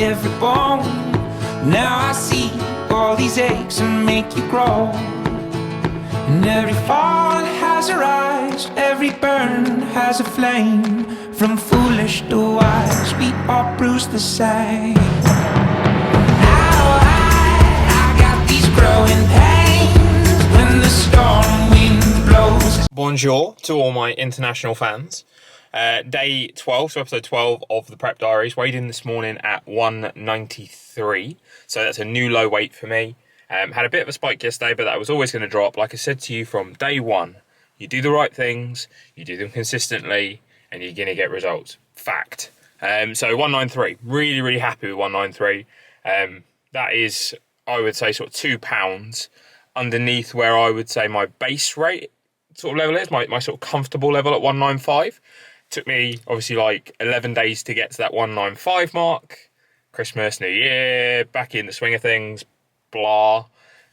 every bone. Now I see all these aches and make you grow. And every fall has a rise, every burn has a flame. From foolish to wise, we all bruise the same. Now I got these growing pains when the storm wind blows. Bonjour to all my international fans. Day 12, so episode 12 of the Prep Diaries. Weighed in this morning at 193, so that's a new low weight for me. Had a bit of a spike yesterday, but that was always going to drop. Like I said to you from day one, you do the right things, you do them consistently, and you're going to get results. Fact. So 193, really happy with 193. That is, I would say, sort of £2 underneath where I would say my base rate sort of level is, my sort of comfortable level at 195. Took me obviously like 11 days to get to that 195 mark. Christmas, New Year, back in the swing of things, blah.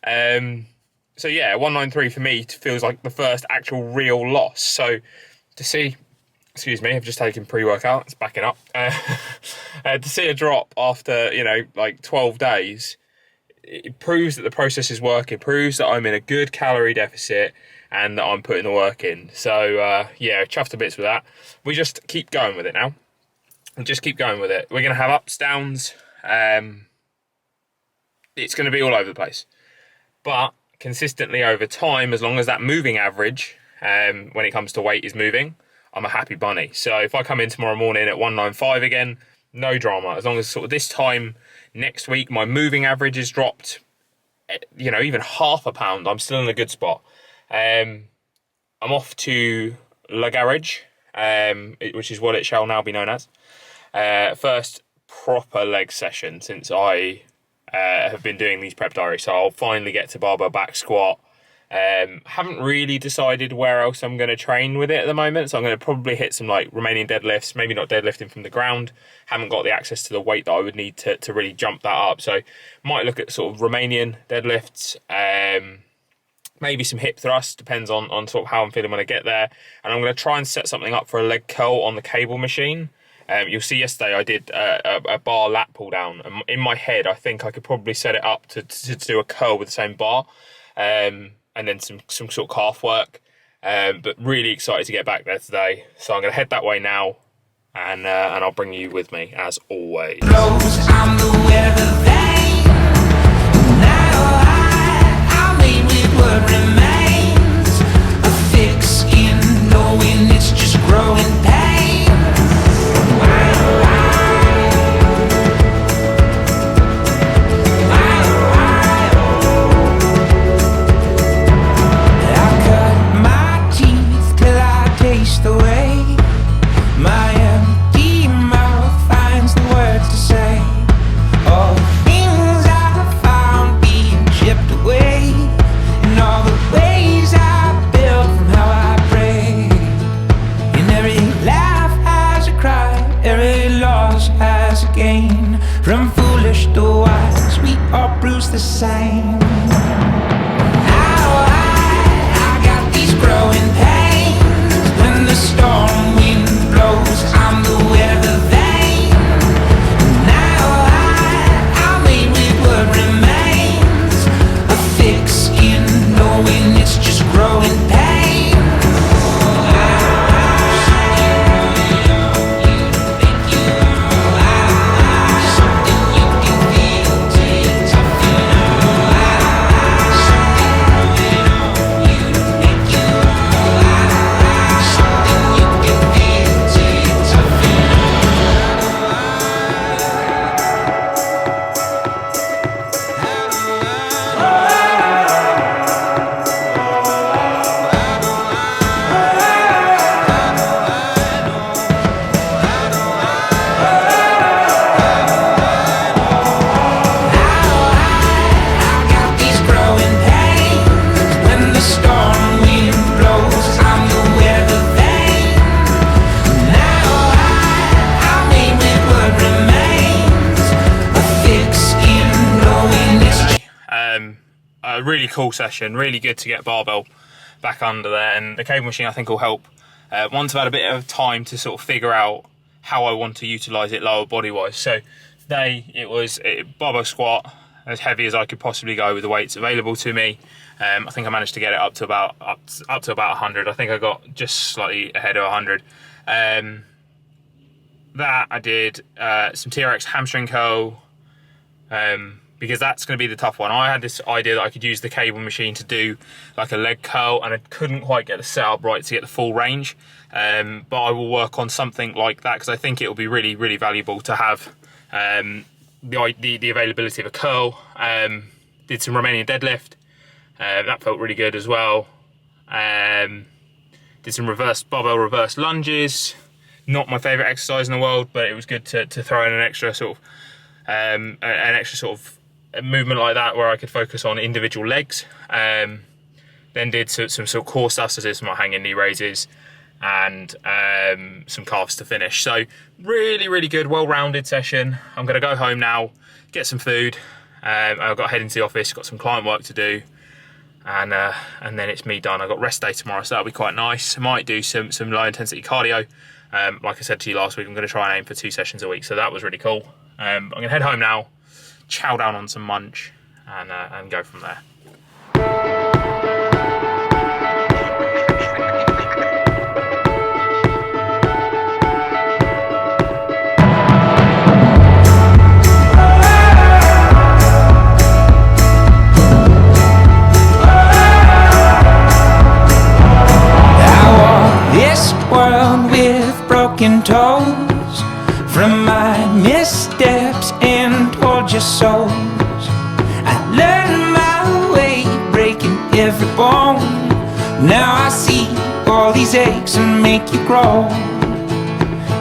So yeah, 193 for me feels like the first actual real loss. So to see, excuse me, I've just taken pre-workout, it's backing up. To see a drop after, like 12 days, it proves that the process is working, proves that I'm in a good calorie deficit and that I'm putting the work in. So yeah, chuffed to bits with that. We just keep going with it now. We just keep going with it. We're going to have ups, downs. It's going to be all over the place. But consistently over time, as long as that moving average, when it comes to weight, is moving, I'm a happy bunny. So if I come in tomorrow morning at 195 again, no drama. As long as sort of this time next week, my moving average is dropped, even half a pound, I'm still in a good spot. I'm off to La Garage, which is what it shall now be known as. First proper leg session since I have been doing these prep diaries, so I'll finally get to barbell back squat. Haven't really decided where else I'm going to train with it at the moment, so I'm going to probably hit some like Romanian deadlifts, maybe not deadlifting from the ground. Haven't got the access to the weight that I would need to really jump that up, so might look at sort of Romanian deadlifts, maybe some hip thrusts, depends on sort of how I'm feeling when I get there. And I'm going to try and set something up for a leg curl on the cable machine. You'll see yesterday I did a bar lat pull down. In my head, I think I could probably set it up to do a curl with the same bar, and then some sort of calf work. But really excited to get back there today. So I'm going to head that way now, and I'll bring you with me as always. I'm the weather vane. Now I'm made with what remains. A thick skin, knowing it's just growing pain. I cut my teeth till I taste the way. My empty mouth finds the words to say. All the things I found being chipped away, and all the ways I built from how I pray. And every laugh has a cry, every loss has a gain. From foolish to wise, we all bruise the same. Now I got these growing pains when the storm wind blows. I'm the weather vane. Now I'm made with what remains. A thick skin, knowing it's just growing pain. A really cool session, really good to get barbell back under there, and the cable machine I think will help once I've had a bit of time to sort of figure out how I want to utilise it lower body wise. So Today it was barbell squat, as heavy as I could possibly go with the weights available to me. I think I managed to get it up to about 100. I think I got just slightly ahead of 100. That I did some TRX hamstring curl, because that's going to be the tough one. I had this idea that I could use the cable machine to do like a leg curl, and I couldn't quite get the setup right to get the full range. But I will work on something like that, because I think it will be really, really valuable to have the availability of a curl. Did some Romanian deadlift. That felt really good as well. Did some barbell reverse lunges. Not my favourite exercise in the world, but it was good to throw in an extra sort of movement like that, where I could focus on individual legs. Then did some sort of core stuff, so did some hanging knee raises and some calves to finish. So really, really good, well-rounded session. I'm going to go home now, get some food. I've got to head into the office, got some client work to do, and then it's me done. I've got rest day tomorrow, so that'll be quite nice. I might do some low-intensity cardio. Like I said to you last week, I'm going to try and aim for 2 sessions a week, so that was really cool. I'm going to head home now, chow down on some munch, and go from there. Broken toes from my missteps and tortured souls. I learned my way, breaking every bone. Now I see all these aches and make you grow.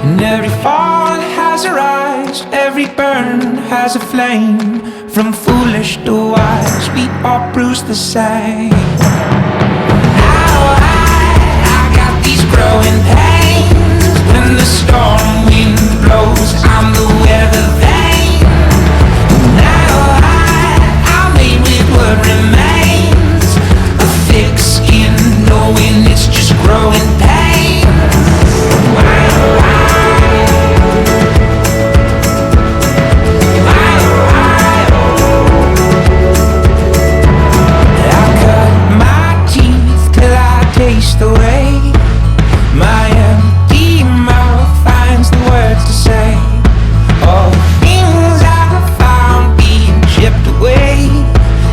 And every fall has a rise, every burn has a flame. From foolish to wise, we all bruise the same. How I got these growing pains. When the storm wind blows, I'm the weather vane. Now I'm made with what remains. A thick skin, knowing it's just growing pain. I cut my teeth till I taste the way. My empty mouth finds the words to say. All the things I found being chipped away,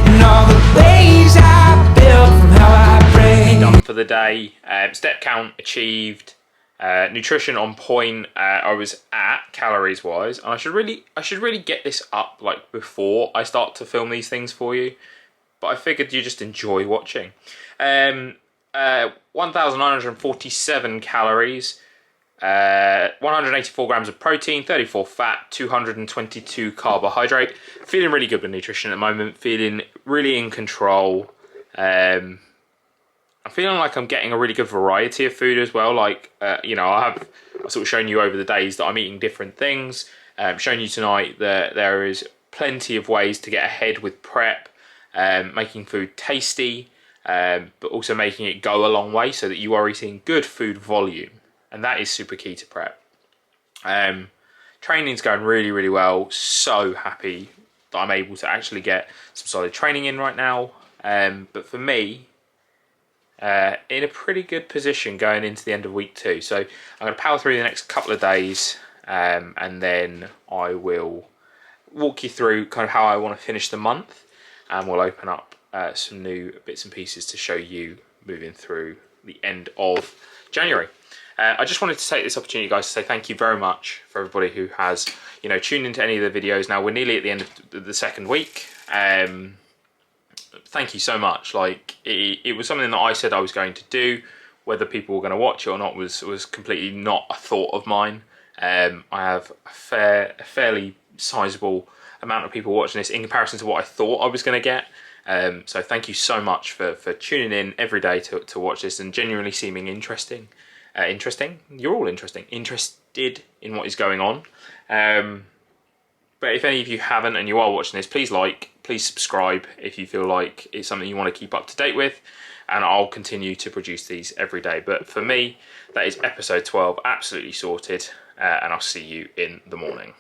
and all the ways I built from how I pray. Done for the day. Step count achieved. Nutrition on point. I was at calories wise, and I should really get this up like before I start to film these things for you. But I figured you just enjoy watching. 1,947 calories, 184 grams of protein, 34 fat, 222 carbohydrate. Feeling really good with nutrition at the moment, feeling really in control. I'm feeling like I'm getting a really good variety of food as well. Like, I've sort of shown you over the days that I'm eating different things. Shown you tonight that there is plenty of ways to get ahead with prep, making food tasty, but also making it go a long way so that you are eating good food volume, and that is super key to prep. Training's going really, really well. So happy that I'm able to actually get some solid training in right now. But for me, in a pretty good position going into the end of week 2. So I'm going to power through the next couple of days, and then I will walk you through kind of how I want to finish the month, and we'll open up some new bits and pieces to show you moving through the end of January. I just wanted to take this opportunity, guys, to say thank you very much for everybody who has, tuned into any of the videos. Now we're nearly at the end of the second week. Thank you so much. Like it was something that I said I was going to do. Whether people were going to watch it or not was completely not a thought of mine. I have a fairly sizable amount of people watching this in comparison to what I thought I was going to get. So thank you so much for tuning in every day to watch this and genuinely seeming interesting. You're all interested in what is going on. But if any of you haven't and you are watching this, please subscribe if you feel like it's something you want to keep up to date with, and I'll continue to produce these every day. But for me, that is episode 12, absolutely sorted, and I'll see you in the morning.